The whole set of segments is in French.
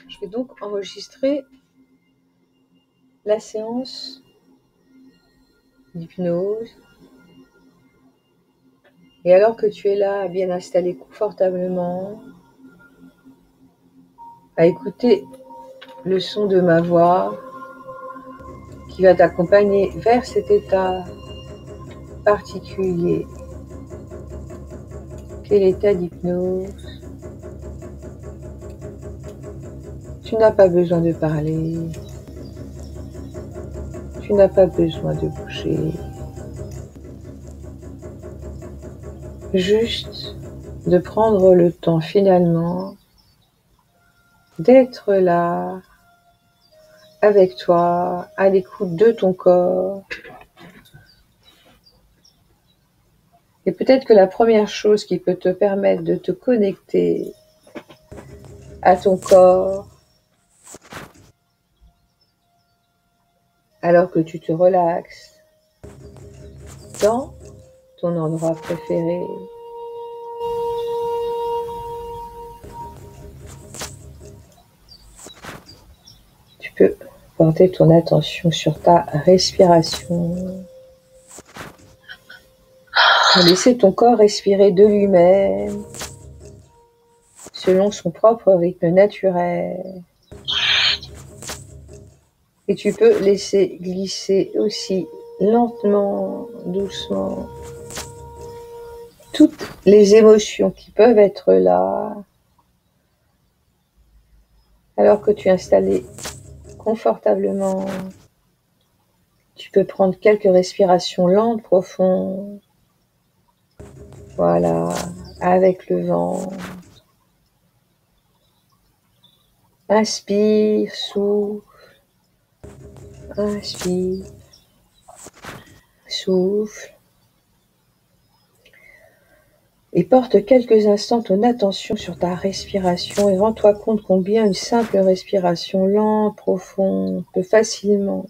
Je vais donc enregistrer la séance d'hypnose. Et alors que tu es là, bien installé confortablement, à écouter le son de ma voix qui va t'accompagner vers cet état particulier qu'est l'état d'hypnose. Tu n'as pas besoin de parler, tu n'as pas besoin de bouger, juste de prendre le temps finalement d'être là avec toi, à l'écoute de ton corps. Et peut-être que la première chose qui peut te permettre de te connecter à ton corps, alors que tu te relaxes dans ton endroit préféré, tu peux porter ton attention sur ta respiration. Laisser ton corps respirer de lui-même, selon son propre rythme naturel. Et tu peux laisser glisser aussi lentement, doucement, toutes les émotions qui peuvent être là, alors que tu es installé confortablement. Tu peux prendre quelques respirations lentes, profondes. Voilà, avec le vent. Inspire, souffle. Inspire, souffle. Et porte quelques instants ton attention sur ta respiration et rends-toi compte combien une simple respiration lente, profonde, peut facilement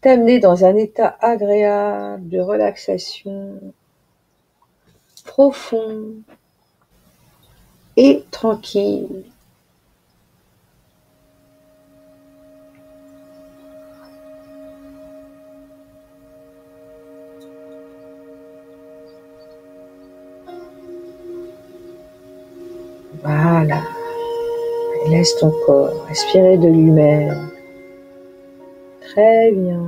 t'amener dans un état agréable de relaxation profond et tranquille. Voilà. Et laisse ton corps respirer de lui-même. Très bien.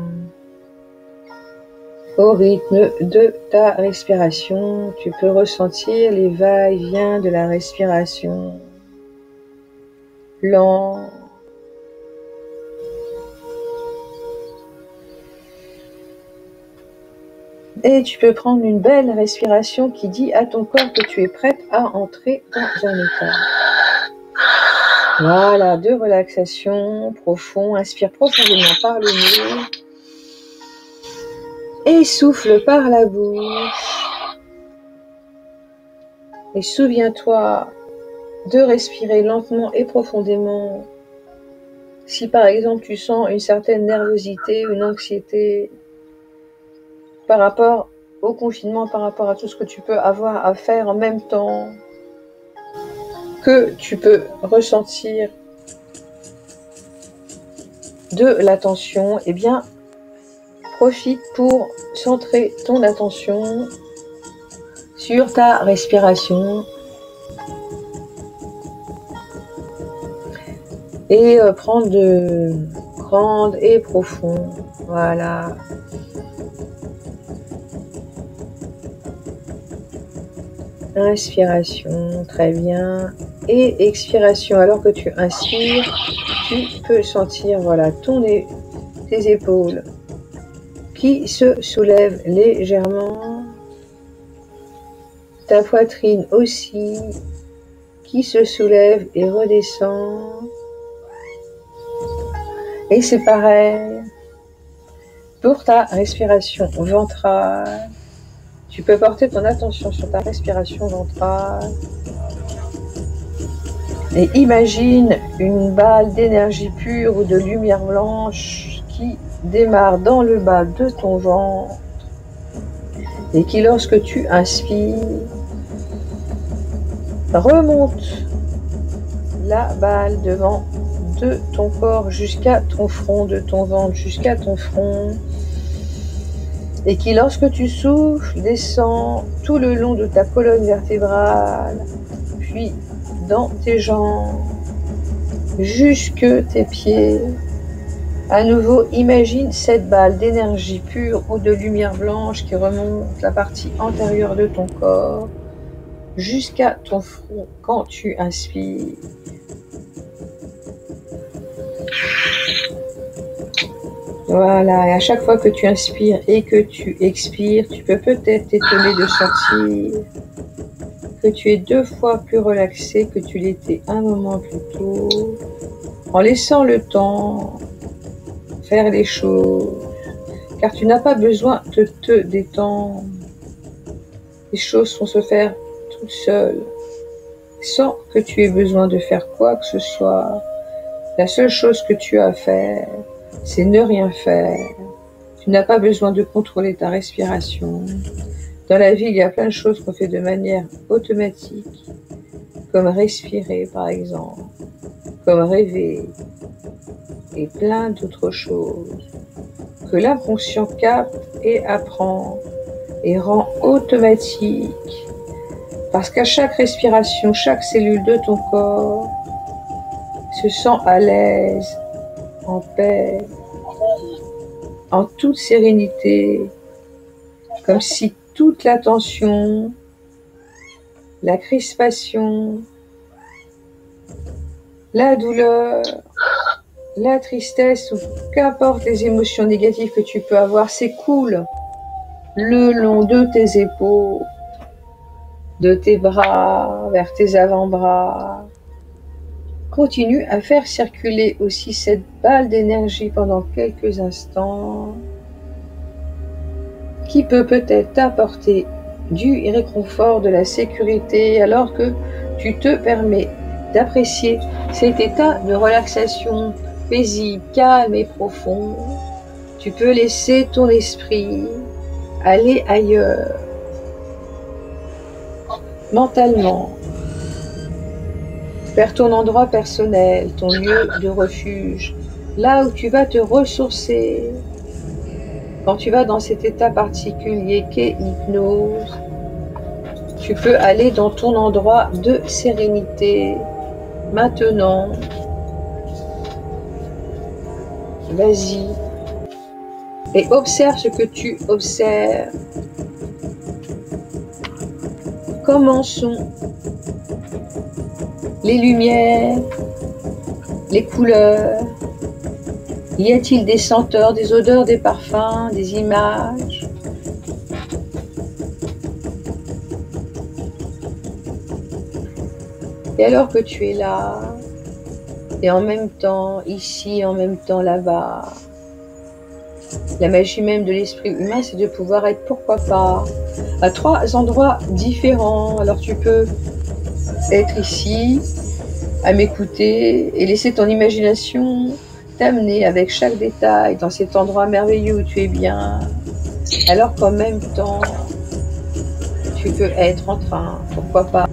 Au rythme de ta respiration, tu peux ressentir les va-et-vient de la respiration. Lent. Et tu peux prendre une belle respiration qui dit à ton corps que tu es prête à entrer dans un état. Voilà, de relaxation profond. Inspire profondément par le nez. Et souffle par la bouche. Et souviens-toi de respirer lentement et profondément. Si par exemple tu sens une certaine nervosité, une anxiété par rapport au confinement, par rapport à tout ce que tu peux avoir à faire en même temps, que tu peux ressentir de la tension, eh bien, profite pour centrer ton attention sur ta respiration et prendre de grandes et profondes, voilà. Inspiration, très bien. Et expiration, alors que tu inspires, tu peux sentir, voilà, tes épaules qui se soulèvent légèrement. Ta poitrine aussi, qui se soulève et redescend. Et c'est pareil pour ta respiration ventrale. Tu peux porter ton attention sur ta respiration ventrale et imagine une balle d'énergie pure ou de lumière blanche qui démarre dans le bas de ton ventre et qui, lorsque tu inspires, remonte la balle devant de ton corps jusqu'à ton front, de ton ventre jusqu'à ton front, et qui, lorsque tu souffles, descend tout le long de ta colonne vertébrale, puis dans tes jambes, jusque tes pieds. À nouveau, imagine cette balle d'énergie pure ou de lumière blanche qui remonte la partie antérieure de ton corps jusqu'à ton front quand tu inspires. Voilà, et à chaque fois que tu inspires et que tu expires, tu peux peut-être t'étonner de sentir que tu es 2 fois plus relaxé que tu l'étais un moment plus tôt, en laissant le temps faire les choses, car tu n'as pas besoin de te détendre. Les choses vont se faire toutes seules, sans que tu aies besoin de faire quoi que ce soit. La seule chose que tu as à faire, c'est ne rien faire. Tu n'as pas besoin de contrôler ta respiration. Dans la vie, il y a plein de choses qu'on fait de manière automatique, comme respirer par exemple, comme rêver, et plein d'autres choses que l'inconscient capte et apprend et rend automatique, parce qu'à chaque respiration, chaque cellule de ton corps se sent à l'aise, en paix, en toute sérénité, comme si toute la tension, la crispation, la douleur, la tristesse ou qu'importe les émotions négatives que tu peux avoir s'écoulent le long de tes épaules, de tes bras vers tes avant-bras. Continue à faire circuler aussi cette balle d'énergie pendant quelques instants qui peut peut-être t'apporter du réconfort, de la sécurité, alors que tu te permets d'apprécier cet état de relaxation paisible, calme et profond. Tu peux laisser ton esprit aller ailleurs, mentalement, vers ton endroit personnel, ton lieu de refuge, là où tu vas te ressourcer. Quand tu vas dans cet état particulier qu'est l'hypnose, tu peux aller dans ton endroit de sérénité. Maintenant, vas-y et observe ce que tu observes. Comment sont les lumières, les couleurs? Y a-t-il des senteurs, des odeurs, des parfums, des images? Et alors que tu es là, et en même temps ici, en même temps là-bas, la magie même de l'esprit humain, c'est de pouvoir être, pourquoi pas, à 3 endroits différents. Alors tu peux être ici, à m'écouter, et laisser ton imagination t'amener avec chaque détail dans cet endroit merveilleux où tu es bien, alors qu'en même temps, tu peux être en train, pourquoi pas,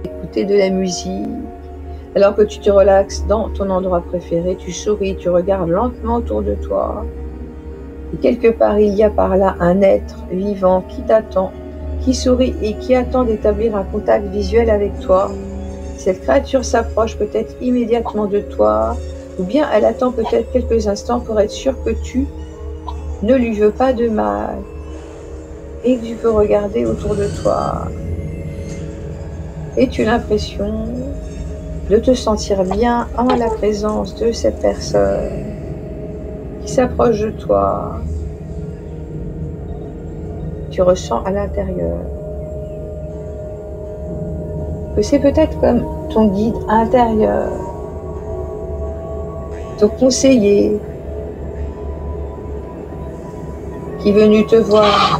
écouter de la musique. Alors que tu te relaxes dans ton endroit préféré, tu souris, tu regardes lentement autour de toi. Et quelque part, il y a par là un être vivant qui t'attend, qui sourit et qui attend d'établir un contact visuel avec toi. Cette créature s'approche peut-être immédiatement de toi, ou bien elle attend peut-être quelques instants pour être sûre que tu ne lui veux pas de mal et que tu peux regarder autour de toi. Et tu as l'impression de te sentir bien en la présence de cette personne qui s'approche de toi. Tu ressens à l'intérieur que c'est peut-être comme ton guide intérieur, ton conseiller qui est venu te voir,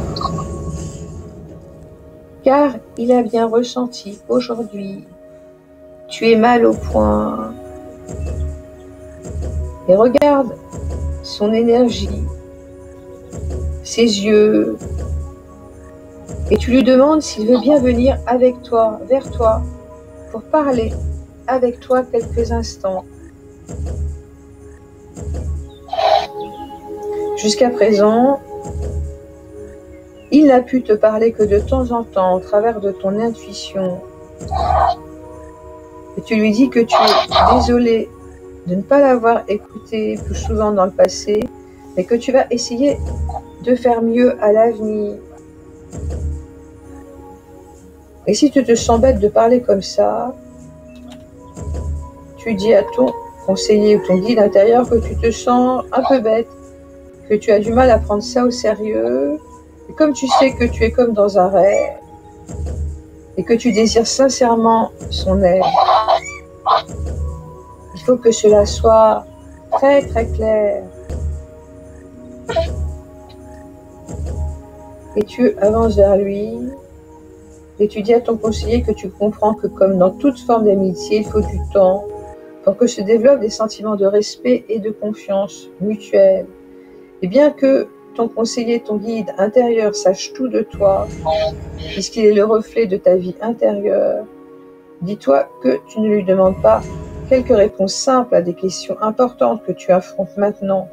car il a bien ressenti qu'aujourd'hui tu es mal au point. Et regarde son énergie, ses yeux, et tu lui demandes s'il veut bien venir avec toi, vers toi, pour parler avec toi quelques instants. Jusqu'à présent, il n'a pu te parler que de temps en temps au travers de ton intuition. Et tu lui dis que tu es désolé de ne pas l'avoir écouté plus souvent dans le passé, mais que tu vas essayer de faire mieux à l'avenir. Et si tu te sens bête de parler comme ça, tu dis à ton conseiller ou ton guide intérieur que tu te sens un peu bête, que tu as du mal à prendre ça au sérieux, et comme tu sais que tu es comme dans un rêve, et que tu désires sincèrement son aide, il faut que cela soit très très clair. Et tu avances vers lui, et tu dis à ton conseiller que tu comprends que comme dans toute forme d'amitié, il faut du temps pour que se développent des sentiments de respect et de confiance mutuelle. Et bien que ton conseiller, ton guide intérieur sache tout de toi, puisqu'il est le reflet de ta vie intérieure, dis-toi que tu ne lui demandes pas quelques réponses simples à des questions importantes que tu affrontes maintenant.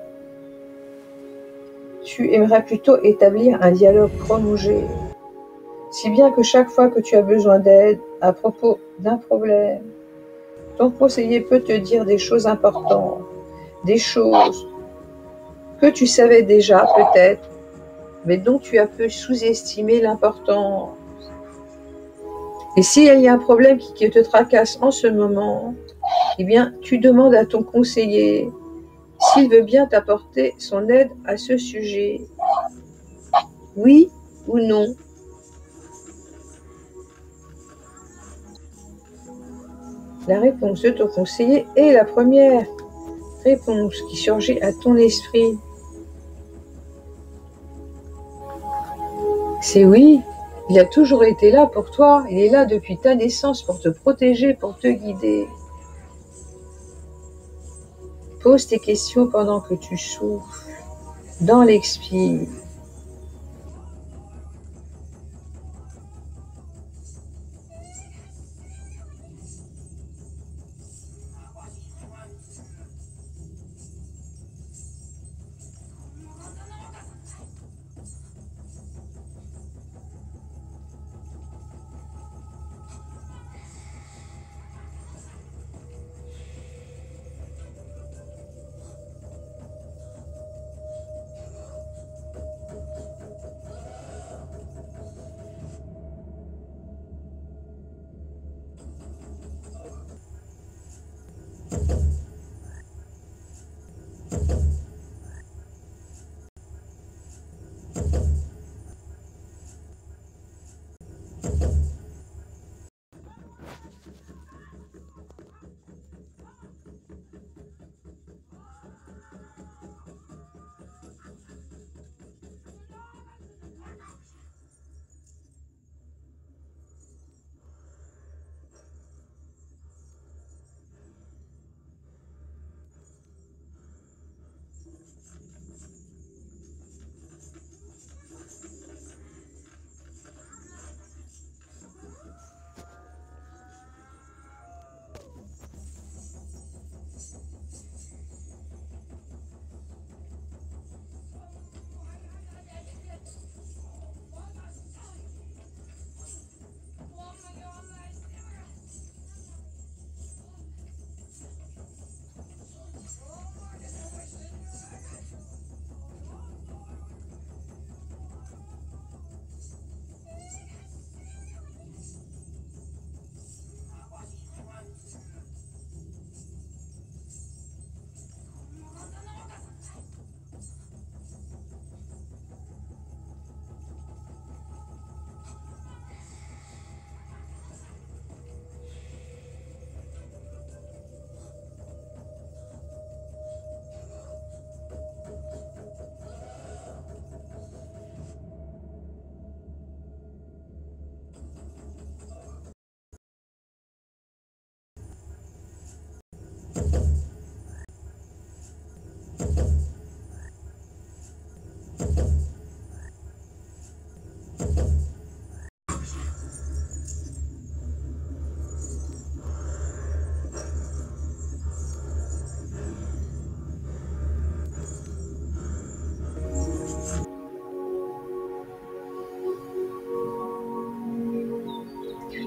Tu aimerais plutôt établir un dialogue prolongé, si bien que chaque fois que tu as besoin d'aide à propos d'un problème, ton conseiller peut te dire des choses importantes, des choses que tu savais déjà peut-être, mais dont tu as peu sous-estimé l'importance. Et s'il y a un problème qui te tracasse en ce moment, eh bien, tu demandes à ton conseiller s'il veut bien t'apporter son aide à ce sujet. Oui ou non? La réponse de ton conseiller est la première réponse qui surgit à ton esprit. C'est oui, il a toujours été là pour toi, il est là depuis ta naissance pour te protéger, pour te guider. Pose tes questions pendant que tu souffles dans l'expire.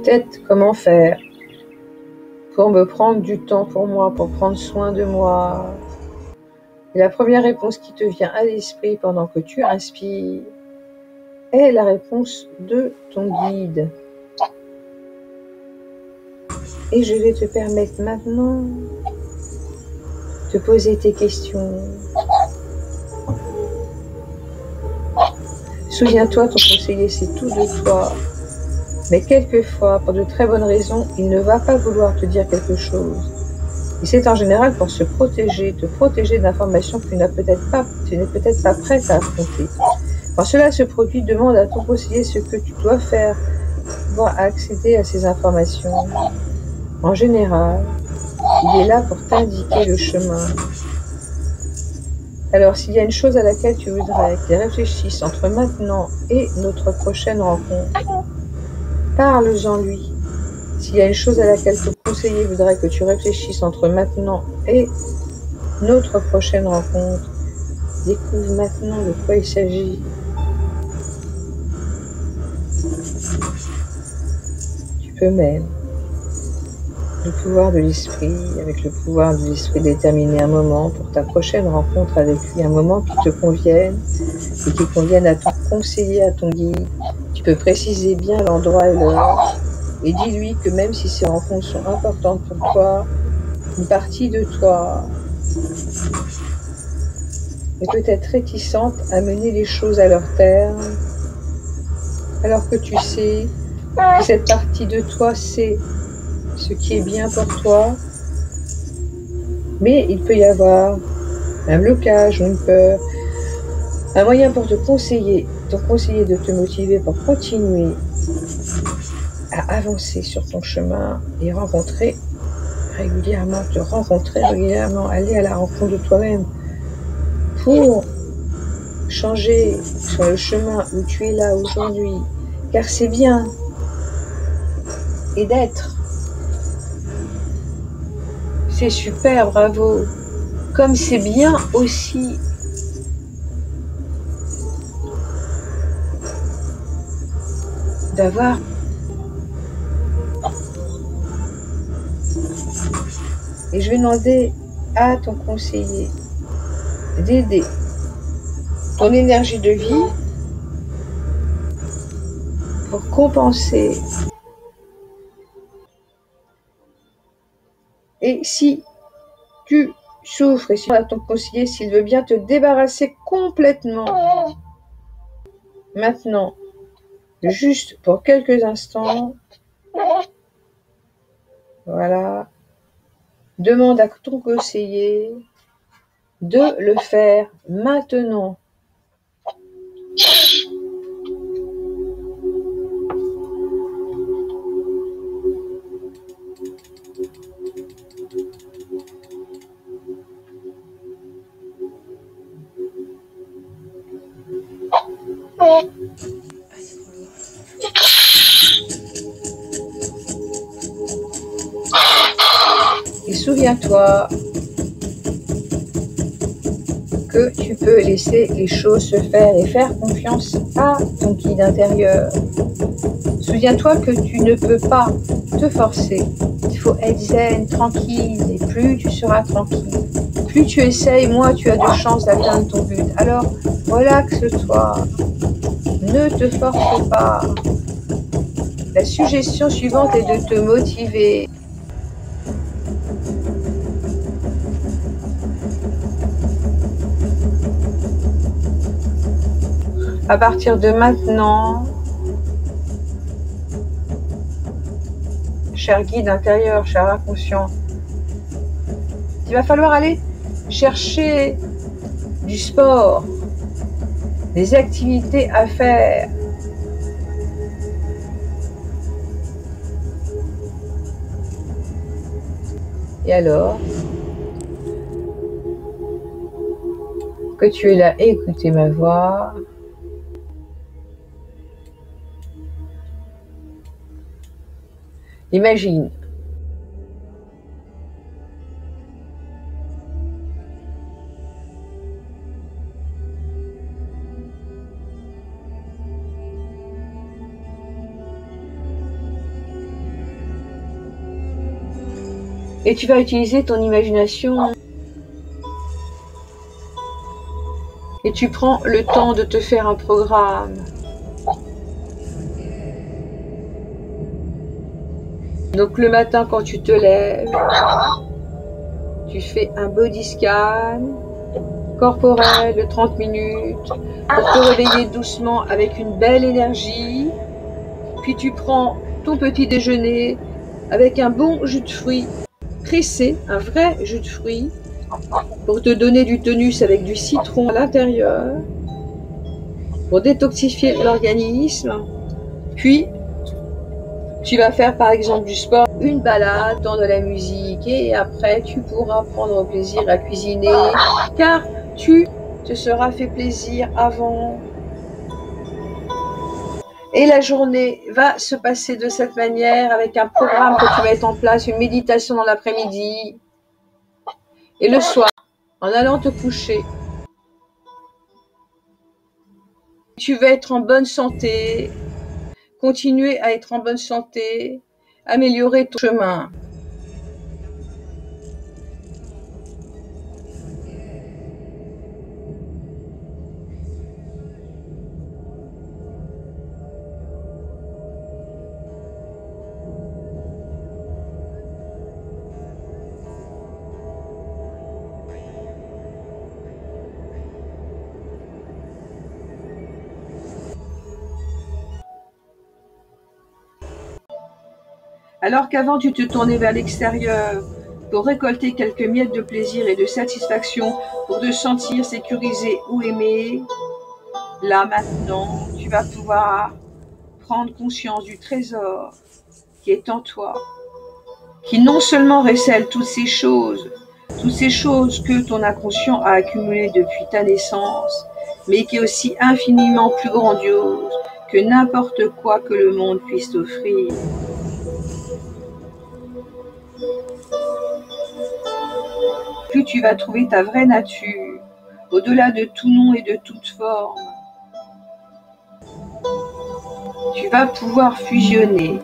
Peut-être comment faire pour me prendre du temps pour moi, pour prendre soin de moi. Et la première réponse qui te vient à l'esprit pendant que tu inspires est la réponse de ton guide. Et je vais te permettre maintenant de poser tes questions. Souviens-toi, ton conseiller, c'est tout de toi. Mais quelquefois, pour de très bonnes raisons, il ne va pas vouloir te dire quelque chose. Et c'est en général pour se protéger, te protéger d'informations que tu n'es peut-être pas prête à affronter. Quand cela se produit, demande à ton conseiller ce que tu dois faire pour pouvoir accéder à ces informations. En général, il est là pour t'indiquer le chemin. Alors, s'il y a une chose à laquelle tu voudrais qu'il réfléchisse entre maintenant et notre prochaine rencontre, parle-en lui. S'il y a une chose à laquelle ton conseiller voudrait que tu réfléchisses entre maintenant et notre prochaine rencontre, découvre maintenant de quoi il s'agit. Tu peux même, le pouvoir de l'esprit, avec le pouvoir de l'esprit, déterminer un moment pour ta prochaine rencontre avec lui, un moment qui te convienne et qui convienne à ton conseiller, à ton guide. Tu peux préciser bien l'endroit et l'heure et dis-lui que même si ces rencontres sont importantes pour toi, une partie de toi est peut-être réticente à mener les choses à leur terme, alors que tu sais que cette partie de toi sait ce qui est bien pour toi, mais il peut y avoir un blocage ou une peur, un moyen pour ton conseiller de te motiver pour continuer à avancer sur ton chemin et te rencontrer régulièrement, aller à la rencontre de toi-même pour changer sur le chemin où tu es là aujourd'hui, car c'est bien et d'être. C'est super, bravo. Comme c'est bien aussi d'avoir et je vais demander à ton conseiller d'aider ton énergie de vie pour compenser. Et si tu souffres et si à ton conseiller s'il veut bien te débarrasser complètement maintenant, juste pour quelques instants, voilà, demande à ton conseiller de le faire maintenant. Et souviens-toi que tu peux laisser les choses se faire et faire confiance à ton guide intérieur. Souviens-toi que tu ne peux pas te forcer. Il faut être zen, tranquille, et plus tu seras tranquille, plus tu essayes, moins tu as de chances d'atteindre ton but. Alors, relaxe-toi, ne te force pas. La suggestion suivante est de te motiver. À partir de maintenant, cher guide intérieur, cher inconscient, il va falloir aller chercher du sport, des activités à faire. Et alors, que tu es là et écouter ma voix. Imagine. Et tu vas utiliser ton imagination. Et tu prends le temps de te faire un programme. Donc le matin quand tu te lèves, tu fais un body scan corporel de 30 minutes pour te réveiller doucement avec une belle énergie. Puis tu prends ton petit déjeuner avec un bon jus de fruits pressé, un vrai jus de fruits, pour te donner du tonus avec du citron à l'intérieur, pour détoxifier l'organisme. Puis, tu vas faire par exemple du sport, une balade, dans de la musique, et après tu pourras prendre plaisir à cuisiner, car tu te seras fait plaisir avant. Et la journée va se passer de cette manière, avec un programme que tu mets en place, une méditation dans l'après-midi. Et le soir, en allant te coucher, tu vas être en bonne santé, continuer à être en bonne santé, améliorer ton chemin. Alors qu'avant tu te tournais vers l'extérieur pour récolter quelques miettes de plaisir et de satisfaction, pour te sentir sécurisé ou aimé, là maintenant tu vas pouvoir prendre conscience du trésor qui est en toi, qui non seulement recèle toutes ces choses que ton inconscient a accumulées depuis ta naissance, mais qui est aussi infiniment plus grandiose que n'importe quoi que le monde puisse t'offrir. Plus tu vas trouver ta vraie nature, au-delà de tout nom et de toute forme, tu vas pouvoir fusionner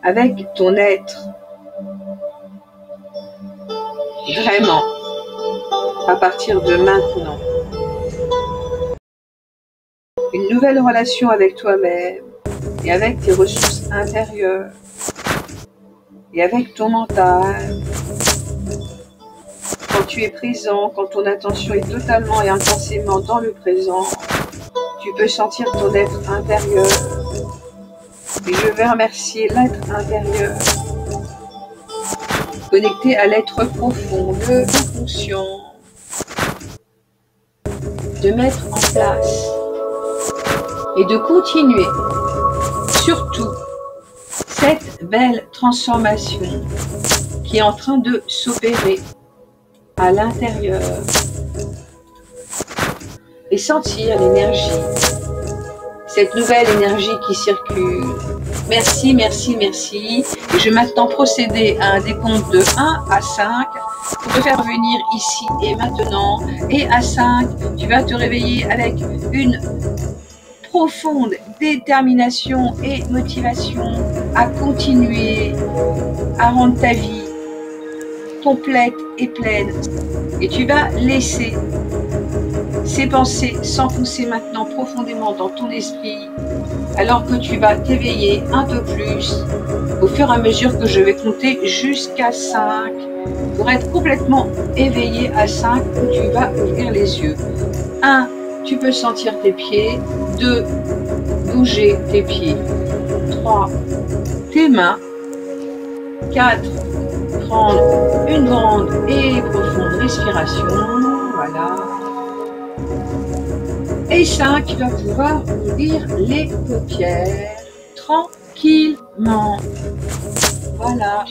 avec ton être, vraiment, à partir de maintenant. Une nouvelle relation avec toi-même et avec tes ressources intérieures et avec ton mental. Quand tu es présent, quand ton attention est totalement et intensément dans le présent, tu peux sentir ton être intérieur. Et je vais remercier l'être intérieur, connecté à l'être profond, le inconscient, de mettre en place et de continuer, surtout, cette belle transformation qui est en train de s'opérer à l'intérieur et sentir l'énergie, cette nouvelle énergie qui circule. Merci, merci, merci. Et je vais maintenant procéder à un décompte de 1 à 5 pour te faire venir ici et maintenant. Et à 5, tu vas te réveiller avec une profonde détermination et motivation à continuer à rendre ta vie complète et pleine. Et tu vas laisser ces pensées s'enfoncer maintenant profondément dans ton esprit, alors que tu vas t'éveiller un peu plus au fur et à mesure que je vais compter jusqu'à 5 pour être complètement éveillé à 5 où tu vas ouvrir les yeux. 1, tu peux sentir tes pieds. 2, bouger tes pieds. 3, tes mains. 4, prendre une grande et profonde respiration. Voilà. Et 5, tu vas pouvoir ouvrir les paupières tranquillement. Voilà.